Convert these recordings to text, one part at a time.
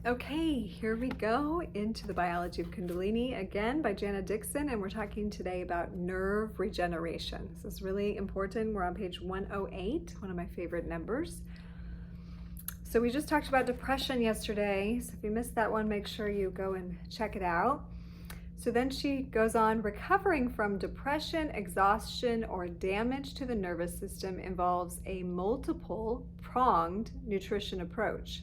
Okay, here we go into the biology of Kundalini again by Jana Dixon, and we're talking today about nerve regeneration. This is really important. We're on page 108, one of my favorite numbers. So we just talked about depression yesterday. So if you missed that one, make sure you go and check it out. So then she goes on, recovering from depression, exhaustion, or damage to the nervous system involves a multiple-pronged nutrition approach.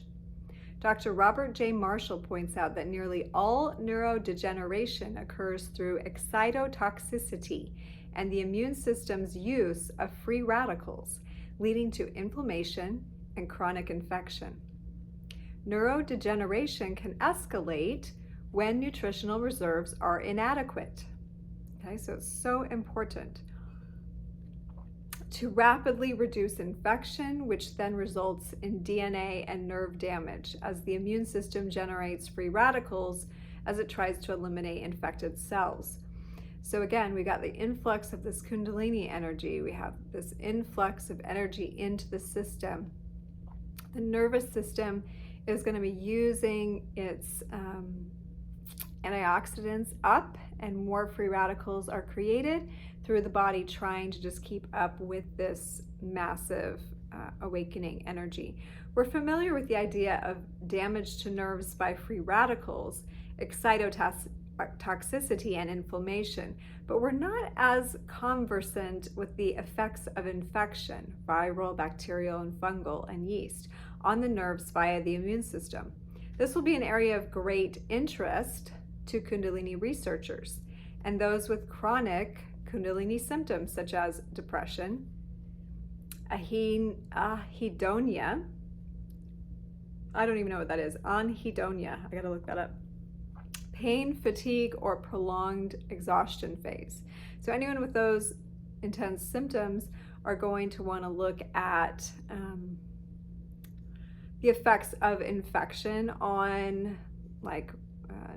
Dr. Robert J. Marshall points out that nearly all neurodegeneration occurs through excitotoxicity and the immune system's use of free radicals, leading to inflammation and chronic infection. Neurodegeneration can escalate when nutritional reserves are inadequate. Okay, so it's so important to rapidly reduce infection, which then results in DNA and nerve damage as the immune system generates free radicals as it tries to eliminate infected cells. So again, we got the influx of this Kundalini energy. We have this influx of energy into the system. The nervous system is going to be using its antioxidants up, and more free radicals are created through the body trying to just keep up with this massive awakening energy. We're familiar with the idea of damage to nerves by free radicals, excitotoxicity, and inflammation, but we're not as conversant with the effects of infection, viral, bacterial, and fungal, and yeast, on the nerves via the immune system. This will be an area of great interest to Kundalini researchers and those with chronic Kundalini symptoms such as depression, anhedonia. I don't even know what that is. Anhedonia. I gotta look that up. Pain, fatigue, or prolonged exhaustion phase. So anyone with those intense symptoms are going to want to look at the effects of infection on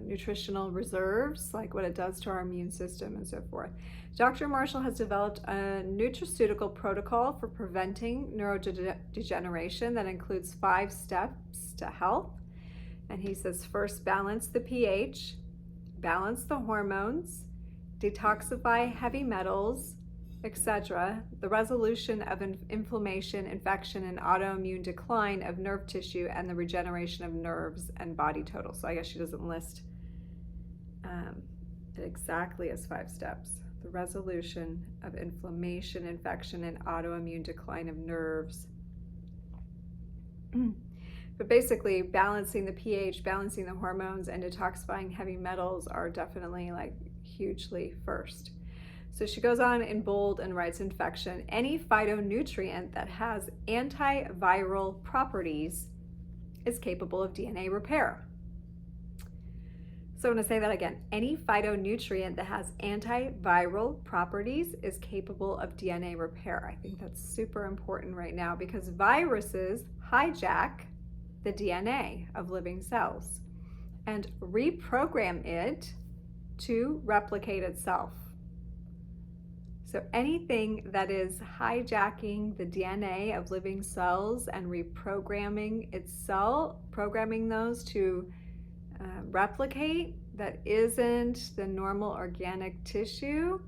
nutritional reserves, like what it does to our immune system and so forth. Dr. Marshall has developed a nutraceutical protocol for preventing neurodegeneration that includes 5 steps to health. And he says, first, balance the pH, balance the hormones, detoxify heavy metals, etc., the resolution of inflammation, infection, and autoimmune decline of nerve tissue, and the regeneration of nerves and body total. So I guess she doesn't list it exactly as 5 steps. The resolution of inflammation, infection, and autoimmune decline of nerves. But basically, balancing the pH, balancing the hormones, and detoxifying heavy metals are definitely hugely first. So she goes on in bold and writes, infection, any phytonutrient that has antiviral properties is capable of DNA repair. So I'm going to say that again. Any phytonutrient that has antiviral properties is capable of DNA repair. I think that's super important right now because viruses hijack the DNA of living cells and reprogram it to replicate itself. So anything that is hijacking the DNA of living cells and reprogramming itself, programming those to replicate, that isn't the normal organic tissue,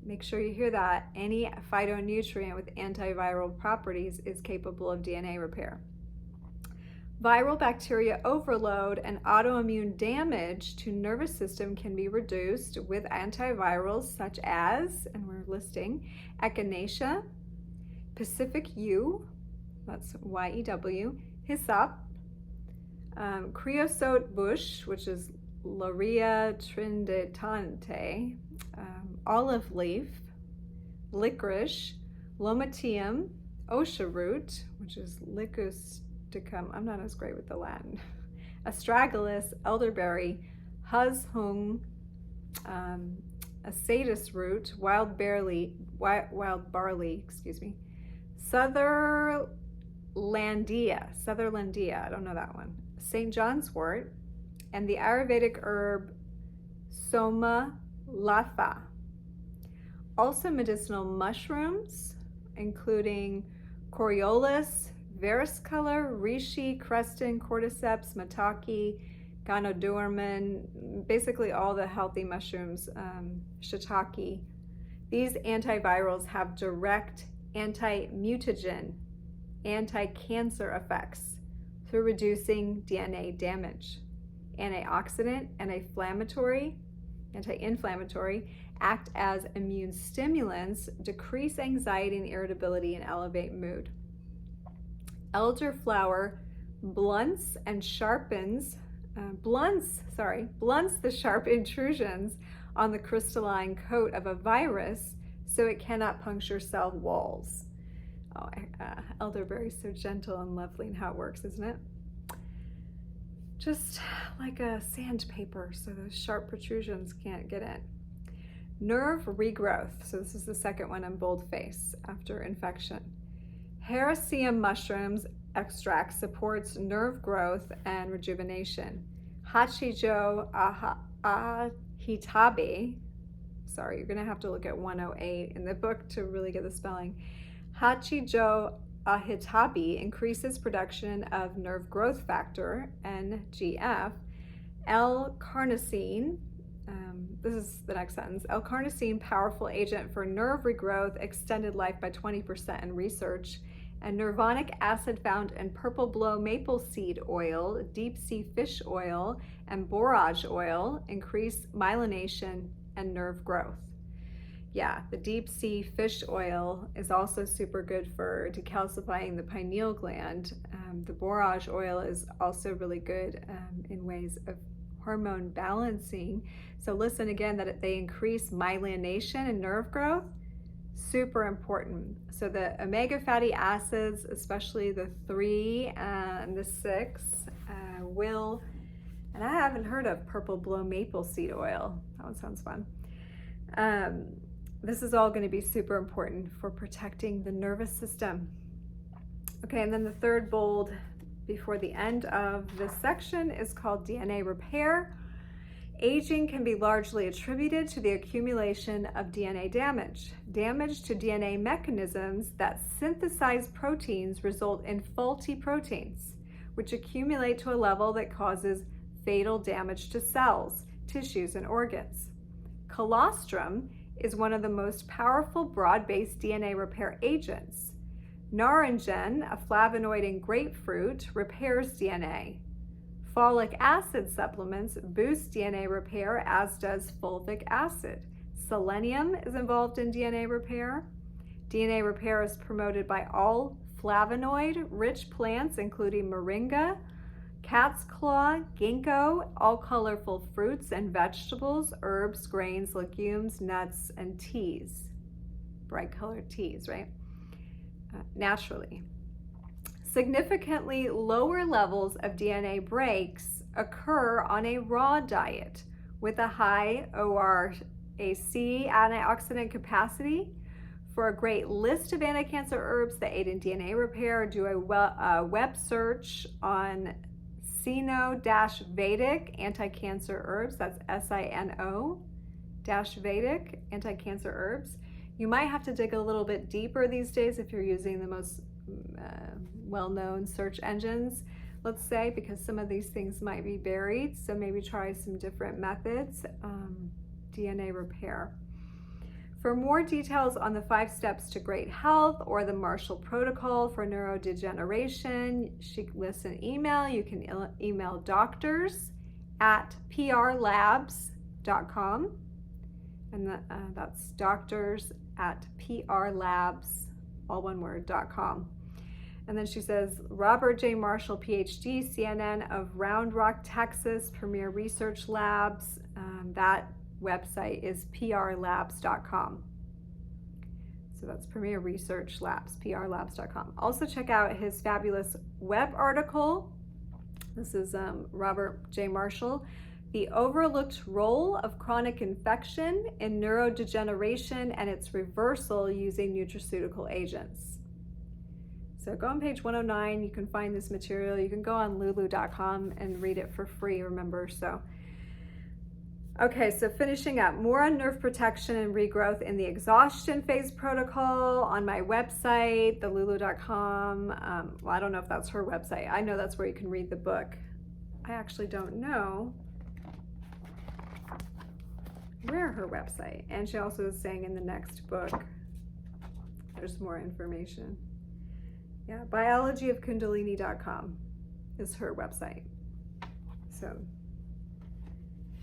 make sure you hear that. Any phytonutrient with antiviral properties is capable of DNA repair. Viral bacteria overload and autoimmune damage to nervous system can be reduced with antivirals such as, and we're listing, Echinacea, Pacific Yew, that's YEW, hyssop, creosote bush, which is Laurea trindatante, olive leaf, licorice, lomatium, osha root, which is Licusticum, I'm not as great with the Latin, astragalus, elderberry, huzhung, asatis root, wild barley, Sutherlandia, I don't know that one, St. John's wort, and the Ayurvedic herb Soma latha. Also medicinal mushrooms, including Coriolis, Varicella, reishi, crestin, cordyceps, maitake, ganodermin, basically all the healthy mushrooms, shiitake. These antivirals have direct anti-mutagen, anti-cancer effects through reducing DNA damage. Antioxidant, anti-inflammatory, act as immune stimulants, decrease anxiety and irritability, and elevate mood. Elderflower blunts the sharp intrusions on the crystalline coat of a virus so it cannot puncture cell walls. Oh, elderberry is so gentle and lovely in how it works, isn't it? Just like a sandpaper so those sharp protrusions can't get in. Nerve regrowth. So this is the second one in boldface after infection. Hericium mushrooms extract supports nerve growth and rejuvenation. Hachijo ahitabe, sorry, you're gonna have to look at 108 in the book to really get the spelling. Hachijo ahitabe increases production of nerve growth factor, NGF. L-carnosine, this is the next sentence. L-carnosine, powerful agent for nerve regrowth, extended life by 20% in research. And nervonic acid found in purple blow maple seed oil, deep sea fish oil, and borage oil increase myelination and nerve growth. Yeah, the deep sea fish oil is also super good for decalcifying the pineal gland. The borage oil is also really good in ways of hormone balancing. So listen again, that they increase myelination and nerve growth. Super important. So the omega fatty acids, especially the 3 and the 6, will, and I haven't heard of purple blow maple seed oil. That one sounds fun. This is all going to be super important for protecting the nervous system. Okay, and then the third bold before the end of this section is called DNA repair. Aging can be largely attributed to the accumulation of DNA damage. Damage to DNA mechanisms that synthesize proteins result in faulty proteins, which accumulate to a level that causes fatal damage to cells, tissues, and organs. Colostrum is one of the most powerful broad-based DNA repair agents. Naringen, a flavonoid in grapefruit, repairs DNA. Folic acid supplements boost DNA repair, as does fulvic acid. Selenium is involved in DNA repair. DNA repair is promoted by all flavonoid-rich plants, including moringa, cat's claw, ginkgo, all colorful fruits and vegetables, herbs, grains, legumes, nuts, and teas. Bright colored teas, right? Naturally. Significantly lower levels of DNA breaks occur on a raw diet with a high ORAC antioxidant capacity. For a great list of anti-cancer herbs that aid in DNA repair, do a web search on Sino-Vedic anti-cancer herbs. That's Sino-Vedic anti-cancer herbs. You might have to dig a little bit deeper these days if you're using the most well-known search engines, let's say, because some of these things might be buried. So maybe try some different methods. DNA repair. For more details on the 5 steps to great health or the Marshall Protocol for neurodegeneration, she lists an email. You can email doctors@prlabs.com, and that's doctors@prlabs, all one word, .com. And then she says, Robert J. Marshall, PhD, CNN of Round Rock, Texas, Premier Research Labs. That website is prlabs.com. So that's Premier Research Labs, prlabs.com. Also check out his fabulous web article. This is Robert J. Marshall, The Overlooked Role of Chronic Infection in Neurodegeneration and Its Reversal Using Nutraceutical Agents. So go on page 109, you can find this material. You can go on lulu.com and read it for free, remember. So Okay, so finishing up, more on nerve protection and regrowth in the exhaustion phase protocol on my website, thelulu.com. Well, I don't know if that's her website. I know that's where you can read the book. I actually don't know where her website. And she also is saying in the next book, there's more information. Yeah, biologyofkundalini.com is her website. So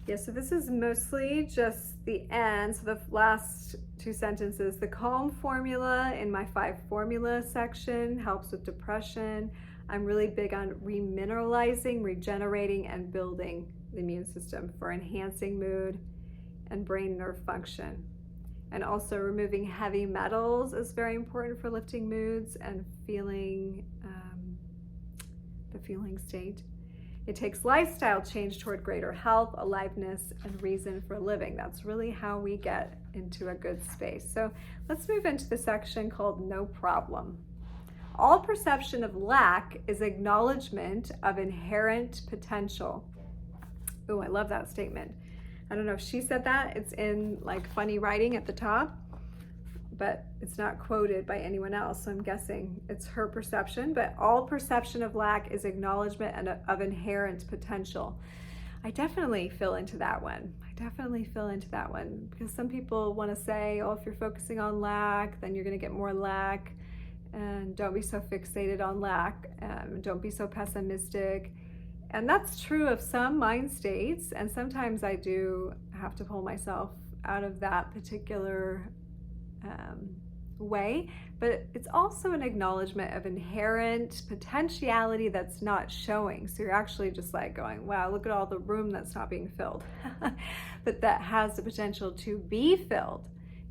yeah, so this is mostly just the end. So the last two sentences, the calm formula in my 5 formula section helps with depression. I'm really big on remineralizing, regenerating, and building the immune system for enhancing mood and brain nerve function. And also removing heavy metals is very important for lifting moods and feeling the feeling state. It takes lifestyle change toward greater health, aliveness, and reason for living. That's really how we get into a good space. So let's move into the section called No Problem. All perception of lack is acknowledgement of inherent potential. Oh, I love that statement. I don't know if she said that. It's in like funny writing at the top, but it's not quoted by anyone else. So I'm guessing it's her perception, but all perception of lack is acknowledgement of inherent potential. I definitely feel into that one. Because some people want to say, oh, if you're focusing on lack, then you're going to get more lack. And don't be so fixated on lack. Don't be so pessimistic. And that's true of some mind states. And sometimes I do have to pull myself out of that particular way, but it's also an acknowledgement of inherent potentiality that's not showing. So you're actually just like going, wow, look at all the room that's not being filled, but that has the potential to be filled.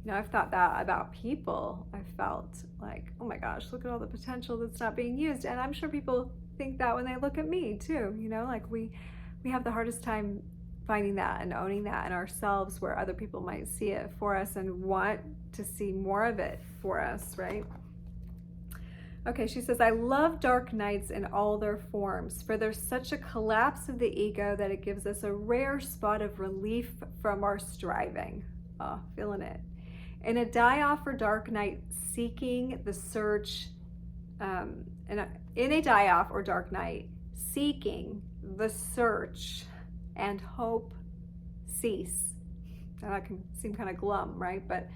You know, I've thought that about people. I felt like, oh my gosh, look at all the potential that's not being used. And I'm sure people think that when they look at me too, you know, like we have the hardest time finding that and owning that in ourselves, where other people might see it for us and want to see more of it for us, right? Okay, she says, I love dark nights in all their forms, for there's such a collapse of the ego that it gives us a rare spot of relief from our striving. Oh, feeling it. In a die-off or dark night, seeking the search, in a die-off or dark night, seeking the search and hope cease. Now that can seem kind of glum, right? But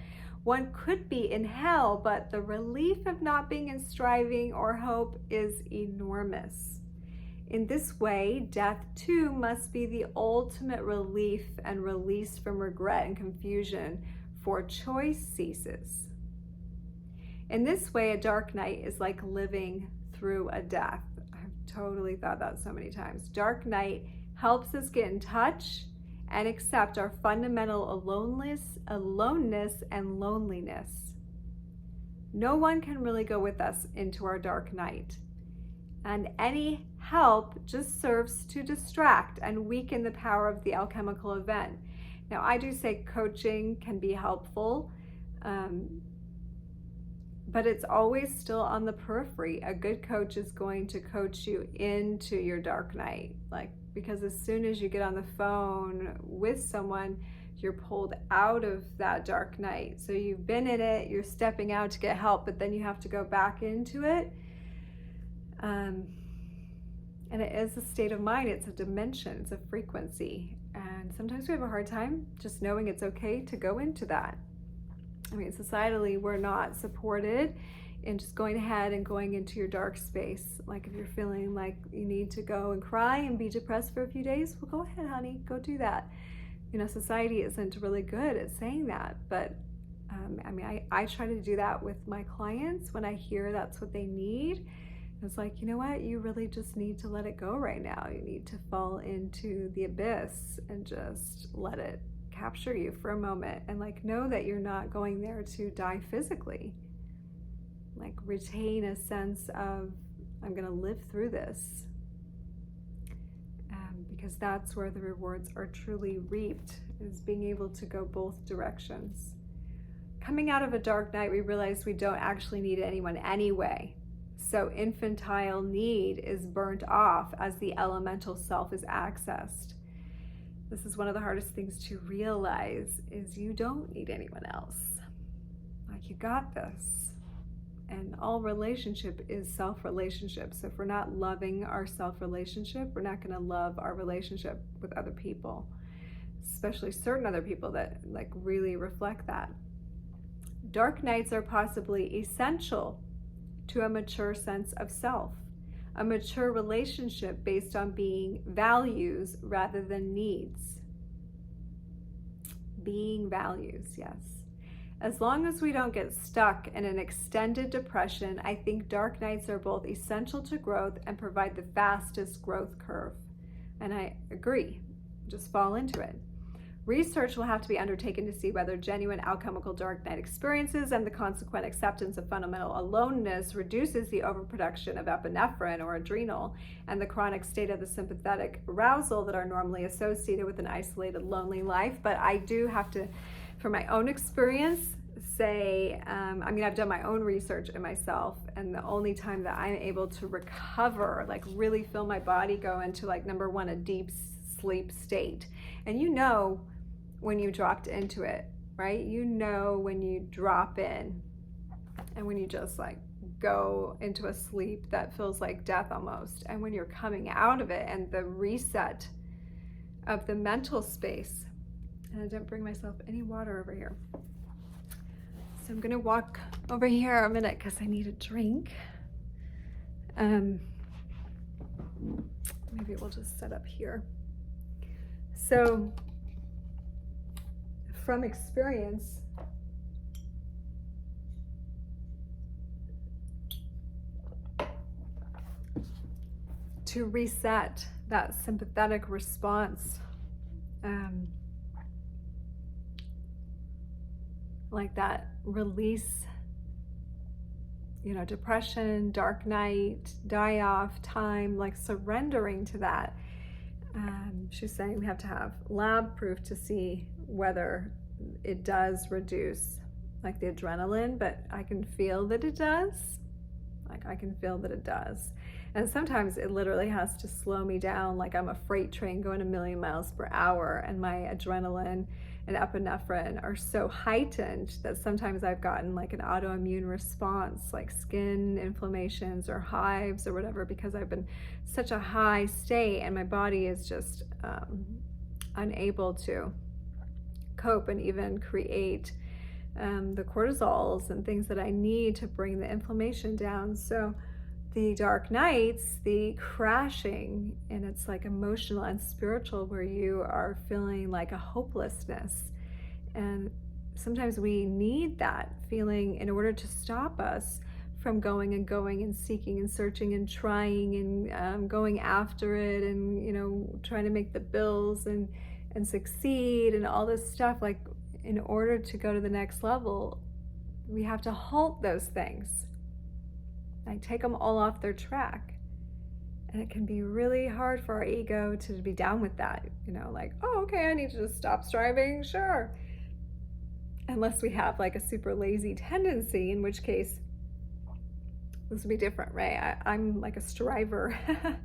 one could be in hell, but the relief of not being in striving or hope is enormous. In this way, death too must be the ultimate relief and release from regret and confusion, for choice ceases. In this way, a dark night is like living through a death. I've totally thought that so many times. Dark night helps us get in touch and accept our fundamental aloneness and loneliness. No one can really go with us into our dark night. And any help just serves to distract and weaken the power of the alchemical event. Now, I do say coaching can be helpful, but it's always still on the periphery. A good coach is going to coach you into your dark night, because as soon as you get on the phone with someone, you're pulled out of that dark night. So you've been in it, you're stepping out to get help, but then you have to go back into it. And it is a state of mind, it's a dimension, it's a frequency. And sometimes we have a hard time just knowing it's okay to go into that. I mean, societally, we're not supported in just going ahead and going into your dark space. Like if you're feeling like you need to go and cry and be depressed for a few days, well, go ahead, honey, go do that. You know, society isn't really good at saying that, but I try to do that with my clients when I hear that's what they need. It's like, you know what, you really just need to let it go right now. You need to fall into the abyss and just let it capture you for a moment, and know that you're not going there to die physically. Retain a sense of, I'm going to live through this, because that's where the rewards are truly reaped, is being able to go both directions. Coming out of a dark night, we realize we don't actually need anyone anyway. So infantile need is burnt off as the elemental self is accessed. This is one of the hardest things to realize, is you don't need anyone else. Like, you got this. And all relationship is self-relationship. So if we're not loving our self-relationship, we're not going to love our relationship with other people, especially certain other people that like really reflect that. Dark nights are possibly essential to a mature sense of self, a mature relationship based on being values rather than needs. Being values, yes. As long as we don't get stuck in an extended depression, I think dark nights are both essential to growth and provide the fastest growth curve. And I agree, just fall into it. Research will have to be undertaken to see whether genuine alchemical dark night experiences and the consequent acceptance of fundamental aloneness reduces the overproduction of epinephrine or adrenal and the chronic state of the sympathetic arousal that are normally associated with an isolated, lonely life. But I do have to, from my own experience, say, I've done my own research in myself, and the only time that I'm able to recover, like really feel my body go into like, number one, a deep sleep state. And you know when you dropped into it, right? You know when you drop in and when you just like go into a sleep that feels like death almost. And when you're coming out of it and the reset of the mental space. And I didn't bring myself any water over here. So I'm gonna walk over here a minute because I need a drink. Maybe we'll just set up here. So from experience, to reset that sympathetic response, like that release, depression, dark night, die off time, like surrendering to that. She's saying we have to have lab proof to see whether it does reduce like the adrenaline, but I can feel that it does. And sometimes it literally has to slow me down, like I'm a freight train going a million miles per hour, and my adrenaline and epinephrine are so heightened that sometimes I've gotten like an autoimmune response, like skin inflammations or hives or whatever, because I've been such a high state and my body is just unable to cope and even create the cortisols and things that I need to bring the inflammation down. So the dark nights, the crashing, and it's like emotional and spiritual, where you are feeling like a hopelessness. And sometimes we need that feeling in order to stop us from going and seeking and searching and trying and going after it and, trying to make the bills and succeed and all this stuff. Like, in order to go to the next level, we have to halt those things. Like, take them all off their track. And it can be really hard for our ego to be down with that, like, oh, okay, I need to just stop striving, sure. Unless we have like a super lazy tendency, in which case this would be different, right? I'm like a striver and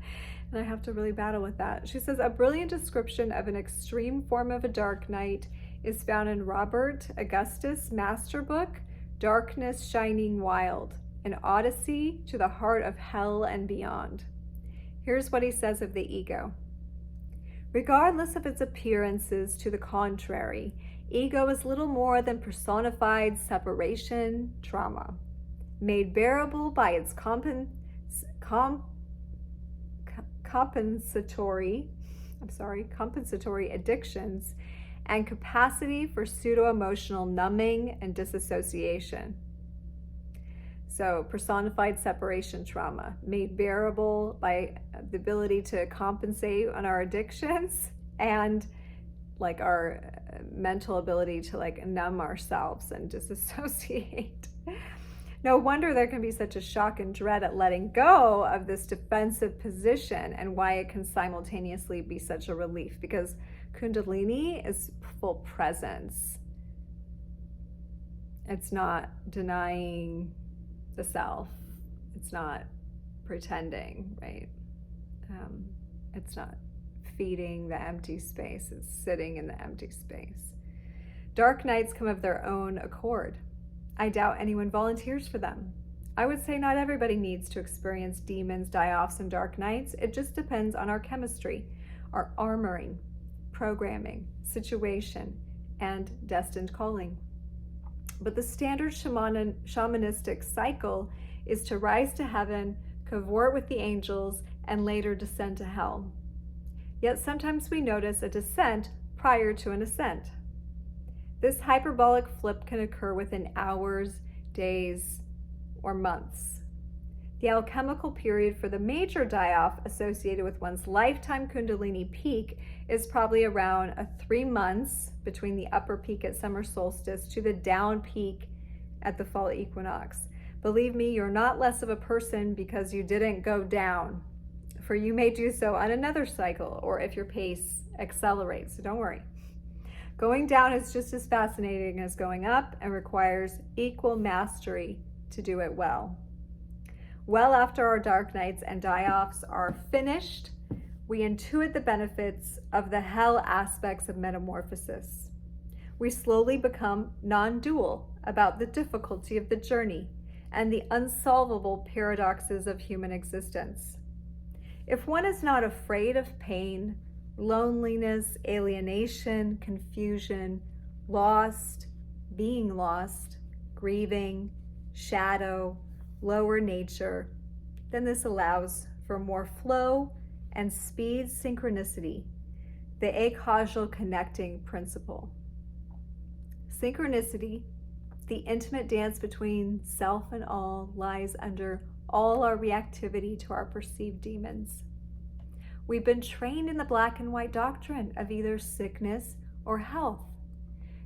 I have to really battle with that. She says, a brilliant description of an extreme form of a dark night is found in Robert Augustus' master book, Darkness Shining Wild, an odyssey to the heart of hell and beyond. Here's what he says of the ego. Regardless of its appearances to the contrary, ego is little more than personified separation trauma, made bearable by its compensatory addictions and capacity for pseudo-emotional numbing and disassociation. So personified separation trauma, made bearable by the ability to compensate on our addictions and like our mental ability to like numb ourselves and disassociate. No wonder there can be such a shock and dread at letting go of this defensive position, and why it can simultaneously be such a relief, because Kundalini is full presence. It's not denying the self. It's not pretending, right? It's not feeding the empty space. It's sitting in the empty space. Dark nights come of their own accord. I doubt anyone volunteers for them. I would say not everybody needs to experience demons, die-offs, and dark nights. It just depends on our chemistry, our armoring, programming, situation, and destined calling. But the standard shamanistic cycle is to rise to heaven, cavort with the angels, and later descend to hell. Yet sometimes we notice a descent prior to an ascent. This hyperbolic flip can occur within hours, days, or months. The alchemical period for the major die-off associated with one's lifetime Kundalini peak is probably around 3 months between the upper peak at summer solstice to the down peak at the fall equinox. Believe me, you're not less of a person because you didn't go down, for you may do so on another cycle or if your pace accelerates, so don't worry. Going down is just as fascinating as going up and requires equal mastery to do it well. Well after our dark nights and die-offs are finished, we intuit the benefits of the hell aspects of metamorphosis. We slowly become non-dual about the difficulty of the journey and the unsolvable paradoxes of human existence. If one is not afraid of pain, loneliness, alienation, confusion, being lost, grieving, shadow, lower nature, then this allows for more flow and speed synchronicity, the acausal connecting principle. Synchronicity, the intimate dance between self and all, lies under all our reactivity to our perceived demons. We've been trained in the black and white doctrine of either sickness or health.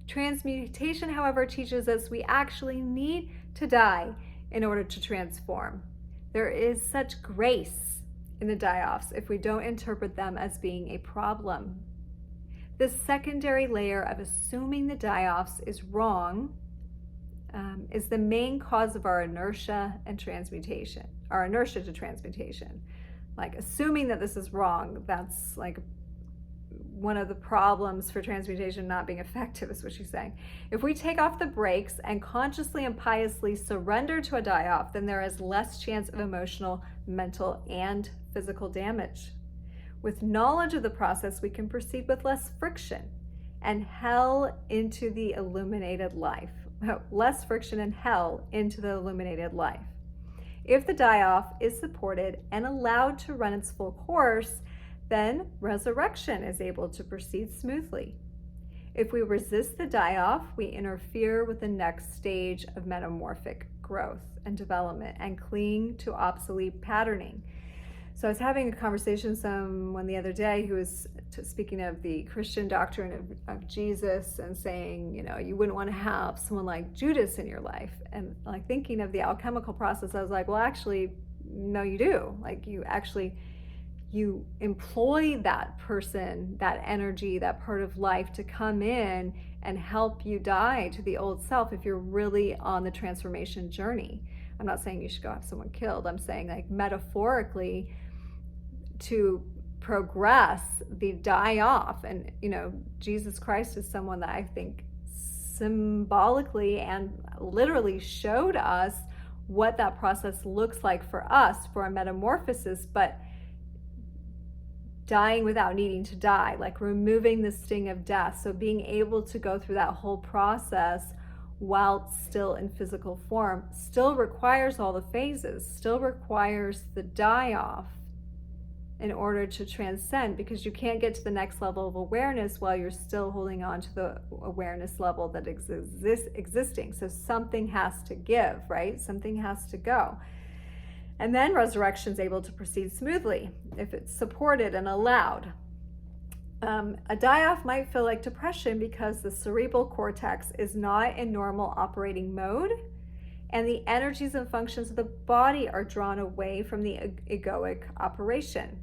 Transmutation, however, teaches us we actually need to die in order to transform. There is such grace in the die-offs if we don't interpret them as being a problem. The secondary layer of assuming the die-offs is wrong is the main cause of our inertia to transmutation. Like assuming that this is wrong, that's like one of the problems for transmutation not being effective, is what she's saying. If we take off the brakes and consciously and piously surrender to a die-off, then there is less chance of emotional, mental, and physical damage. With knowledge of the process, we can proceed with less friction and hell into the illuminated life. Less friction and hell into the illuminated life. If the die-off is supported and allowed to run its full course, then resurrection is able to proceed smoothly. If we resist the die-off, we interfere with the next stage of metamorphic growth and development and cling to obsolete patterning. So I was having a conversation with someone the other day who was speaking of the Christian doctrine of Jesus and saying, you wouldn't want to have someone like Judas in your life. And like thinking of the alchemical process, I was like, well, actually, no, you do. Like you employ that person, that energy, that part of life to come in and help you die to the old self if you're really on the transformation journey. I'm not saying you should go have someone killed. I'm saying like metaphorically to progress the die off. And Jesus Christ is someone that I think symbolically and literally showed us what that process looks like for us for a metamorphosis, but dying without needing to die, like removing the sting of death. So being able to go through that whole process while still in physical form still requires all the phases, still requires the die-off in order to transcend, because you can't get to the next level of awareness while you're still holding on to the awareness level that existing. So something has to give, right? Something has to go. And then resurrection is able to proceed smoothly if it's supported and allowed. A die-off might feel like depression because the cerebral cortex is not in normal operating mode, and the energies and functions of the body are drawn away from the egoic operation.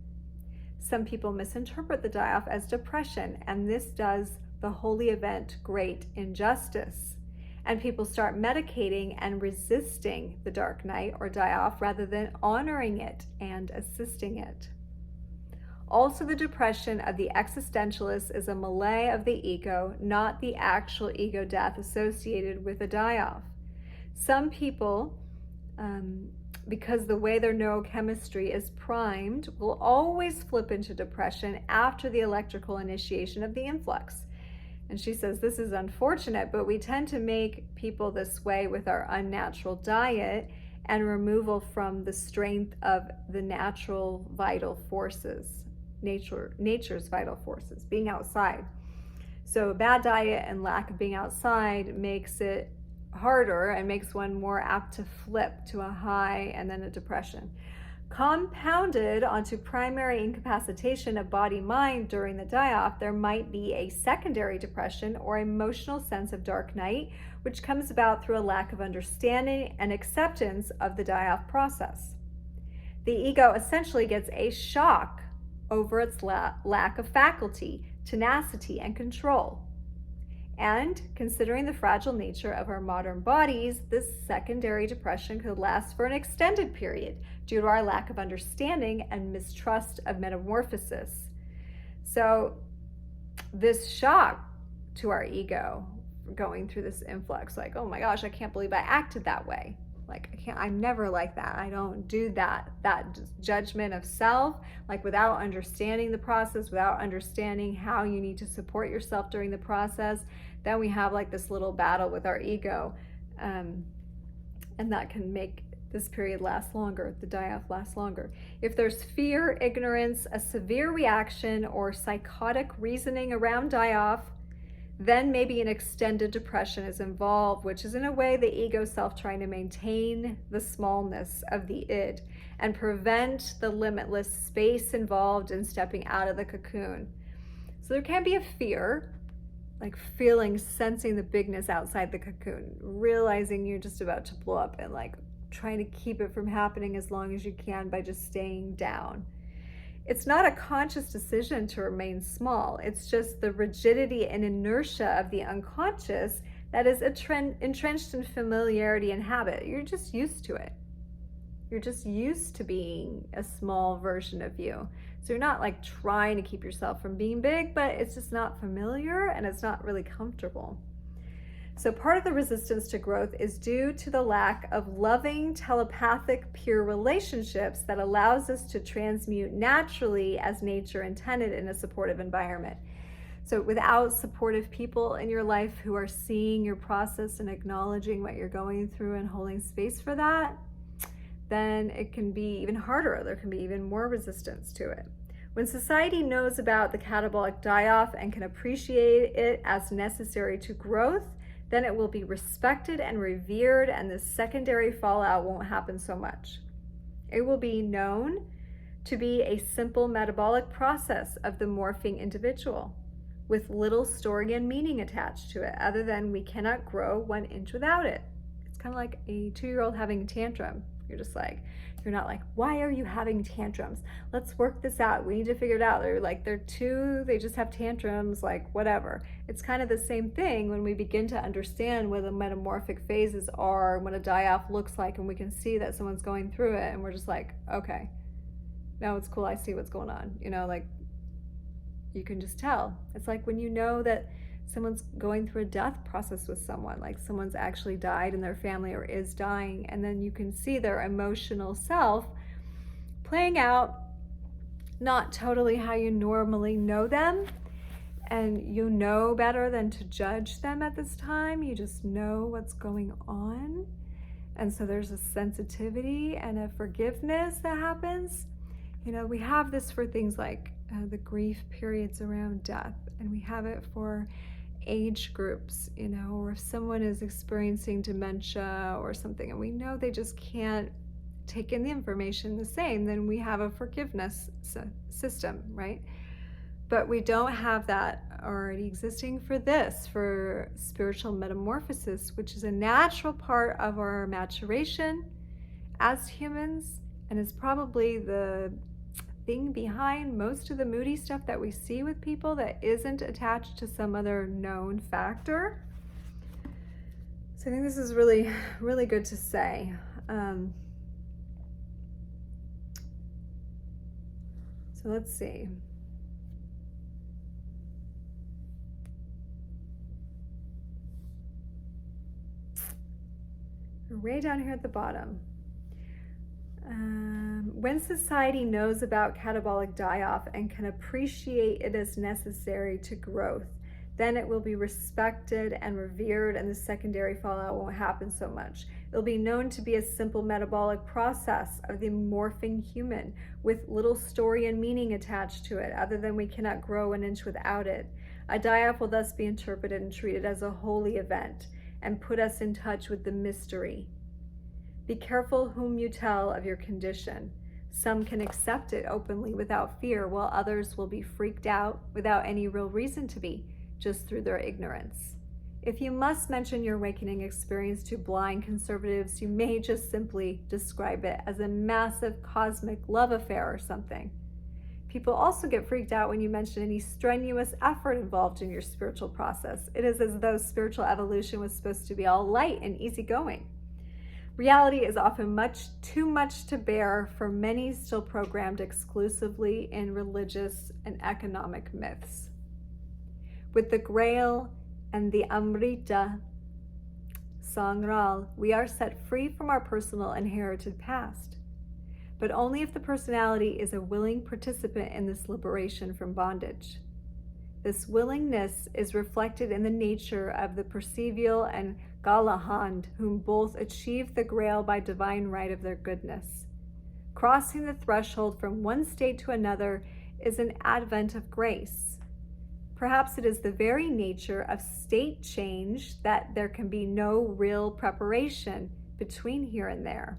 Some people misinterpret the die-off as depression, and this does the holy event great injustice. And people start medicating and resisting the dark night or die-off rather than honoring it and assisting it. Also, the depression of the existentialist is a malay of the ego, not the actual ego death associated with a die-off. Some people, because the way their neurochemistry is primed, will always flip into depression after the electrical initiation of the influx. And she says this is unfortunate, but we tend to make people this way with our unnatural diet and removal from the strength of the natural vital forces, nature's vital forces, being outside. So bad diet and lack of being outside makes it harder and makes one more apt to flip to a high and then a depression. Compounded onto primary incapacitation of body-mind during the die-off, there might be a secondary depression or emotional sense of dark night, which comes about through a lack of understanding and acceptance of the die-off process. The ego essentially gets a shock over its lack of faculty, tenacity, and control. And considering the fragile nature of our modern bodies, this secondary depression could last for an extended period due to our lack of understanding and mistrust of metamorphosis. So this shock to our ego going through this influx, like, oh my gosh, I can't believe I acted that way. Like, I'm never like that. I don't do that judgment of self, like without understanding the process, without understanding how you need to support yourself during the process. Then we have like this little battle with our ego. And that can make this period last longer, the die-off last longer. If there's fear, ignorance, a severe reaction, or psychotic reasoning around die-off, then maybe an extended depression is involved, which is in a way the ego self trying to maintain the smallness of the id and prevent the limitless space involved in stepping out of the cocoon. So there can be a fear, like sensing the bigness outside the cocoon, realizing you're just about to blow up and like trying to keep it from happening as long as you can by just staying down. It's not a conscious decision to remain small. It's just the rigidity and inertia of the unconscious that is entrenched in familiarity and habit. You're just used to it. You're just used to being a small version of you. So you're not like trying to keep yourself from being big, but it's just not familiar and it's not really comfortable. So part of the resistance to growth is due to the lack of loving, telepathic, pure relationships that allows us to transmute naturally as nature intended in a supportive environment. So without supportive people in your life who are seeing your process and acknowledging what you're going through and holding space for that, then it can be even harder. There can be even more resistance to it. When society knows about the catabolic die-off and can appreciate it as necessary to growth, then it will be respected and revered, and the secondary fallout won't happen so much. It will be known to be a simple metabolic process of the morphing individual with little story and meaning attached to it, other than we cannot grow 1 inch without it. It's kind of like a 2-year-old having a tantrum. You're not like, why are you having tantrums? Let's work this out. We need to figure it out. They're two, they just have tantrums, like whatever. It's kind of the same thing when we begin to understand what the metamorphic phases are, what a die-off looks like, and we can see that someone's going through it, and we're just like, okay, now it's cool, I see what's going on. Like you can just tell. It's like when you know that someone's going through a death process with someone, like someone's actually died in their family or is dying, and then you can see their emotional self playing out not totally how you normally know them, and you know better than to judge them at this time. You just know what's going on, and so there's a sensitivity and a forgiveness that happens. We have this for things like the grief periods around death, and we have it for age groups, or if someone is experiencing dementia or something and we know they just can't take in the information the same, then we have a forgiveness system, right? But we don't have that already existing for spiritual metamorphosis, which is a natural part of our maturation as humans, and is probably the thing behind most of the moody stuff that we see with people that isn't attached to some other known factor. So I think this is really, really good to say. So So let's see. Way down here at the bottom. When society knows about catabolic die-off and can appreciate it as necessary to growth, then it will be respected and revered, and the secondary fallout won't happen so much. It'll be known to be a simple metabolic process of the morphing human with little story and meaning attached to it, other than we cannot grow an inch without it. A die-off will thus be interpreted and treated as a holy event and put us in touch with the mystery. Be careful whom you tell of your condition. Some can accept it openly without fear, while others will be freaked out without any real reason to be, just through their ignorance. If you must mention your awakening experience to blind conservatives, you may just simply describe it as a massive cosmic love affair or something. People also get freaked out when you mention any strenuous effort involved in your spiritual process. It is as though spiritual evolution was supposed to be all light and easygoing. Reality is often too much to bear for many still programmed exclusively in religious and economic myths. With the Grail and the Amrita Sangral, we are set free from our personal inherited past, but only if the personality is a willing participant in this liberation from bondage. This willingness is reflected in the nature of the Percival and Galahad, whom both achieved the Grail by divine right of their goodness. Crossing the threshold from one state to another is an advent of grace. Perhaps it is the very nature of state change that there can be no real preparation between here and there.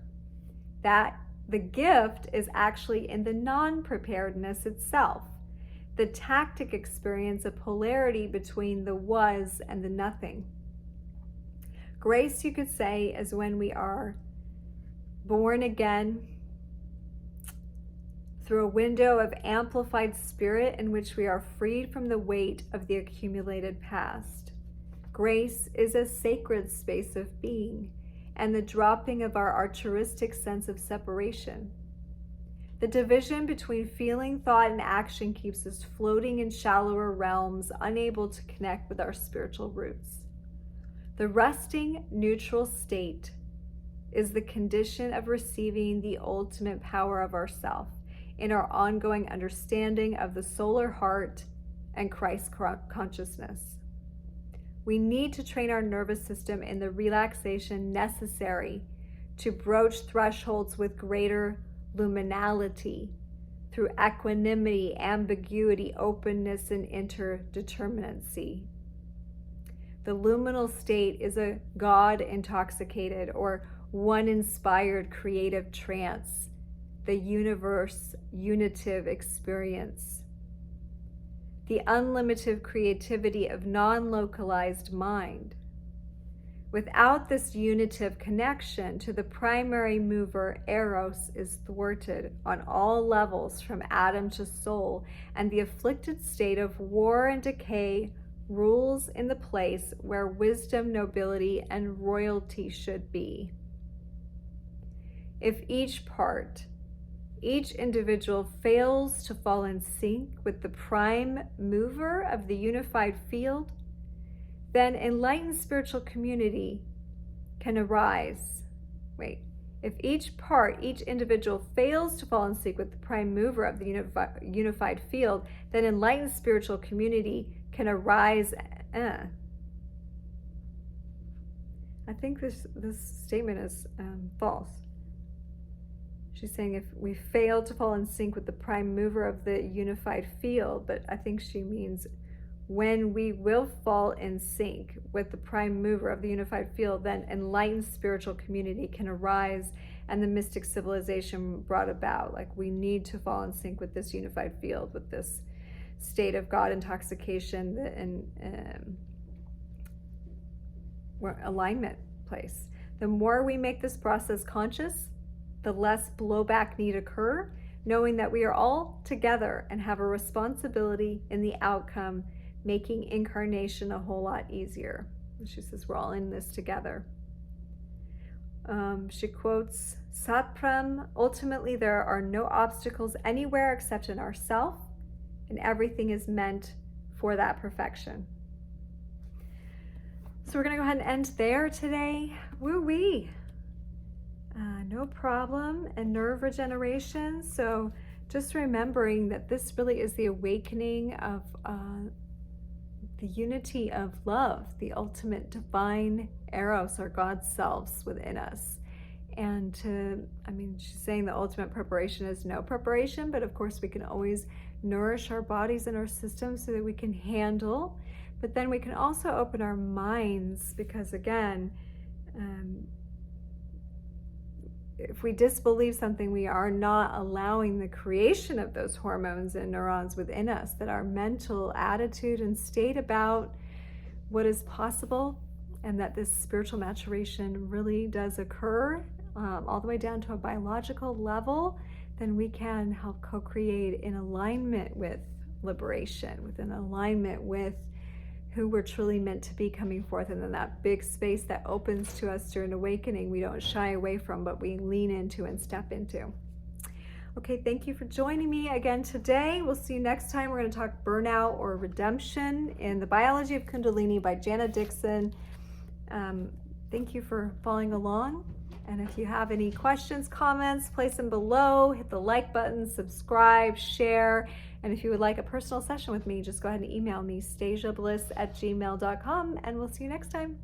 That the gift is actually in the non-preparedness itself, the tactic experience of polarity between the was and the nothing. Grace, you could say, is when we are born again through a window of amplified spirit in which we are freed from the weight of the accumulated past. Grace is a sacred space of being and the dropping of our altruistic sense of separation. The division between feeling, thought, and action keeps us floating in shallower realms, unable to connect with our spiritual roots. The resting, neutral state is the condition of receiving the ultimate power of ourself in our ongoing understanding of the solar heart and Christ consciousness. We need to train our nervous system in the relaxation necessary to broach thresholds with greater luminality through equanimity, ambiguity, openness, and interdeterminacy. The luminal state is a God-intoxicated or one-inspired creative trance, the universe unitive experience. The unlimited creativity of non-localized mind. Without this unitive connection to the primary mover, Eros is thwarted on all levels from atom to soul, and the afflicted state of war and decay rules in the place where wisdom, nobility, and royalty should be. If each part, each individual fails to fall in sync with the prime mover of the unified field, then enlightened spiritual community can arise. If each individual fails to fall in sync with the prime mover of the unified field, then enlightened spiritual community can arise. I think this statement is false. She's saying if we fail to fall in sync with the prime mover of the unified field, but I think she means when we will fall in sync with the prime mover of the unified field, then enlightened spiritual community can arise and the mystic civilization brought about. Like, we need to fall in sync with this unified field, with this state of God intoxication and alignment place. The more we make this process conscious, the less blowback need occur, knowing that we are all together and have a responsibility in the outcome, making incarnation a whole lot easier. She says we're all in this together. She quotes Satprem, ultimately there are no obstacles anywhere except in ourself, and everything is meant for that perfection. So we're going to go ahead and end there today. Woo-wee. No problem. And nerve regeneration. So just remembering that this really is the awakening of the unity of love, the ultimate divine eros, or God's selves within us. And she's saying the ultimate preparation is no preparation, but of course we can always nourish our bodies and our systems so that we can handle. But then we can also open our minds, because again, if we disbelieve something, we are not allowing the creation of those hormones and neurons within us, that our mental attitude and state about what is possible, and that this spiritual maturation really does occur all the way down to a biological level, then we can help co-create in alignment with liberation, within alignment with who we're truly meant to be coming forth. And then that big space that opens to us during awakening, we don't shy away from, but we lean into and step into. Okay, thank you for joining me again today. We'll see you next time. We're going to talk burnout or redemption in The Biology of Kundalini by Jana Dixon. Thank you for following along. And if you have any questions, comments, place them below. Hit the like button, subscribe, share. And if you would like a personal session with me, just go ahead and email me, stasiabliss@gmail.com, and we'll see you next time.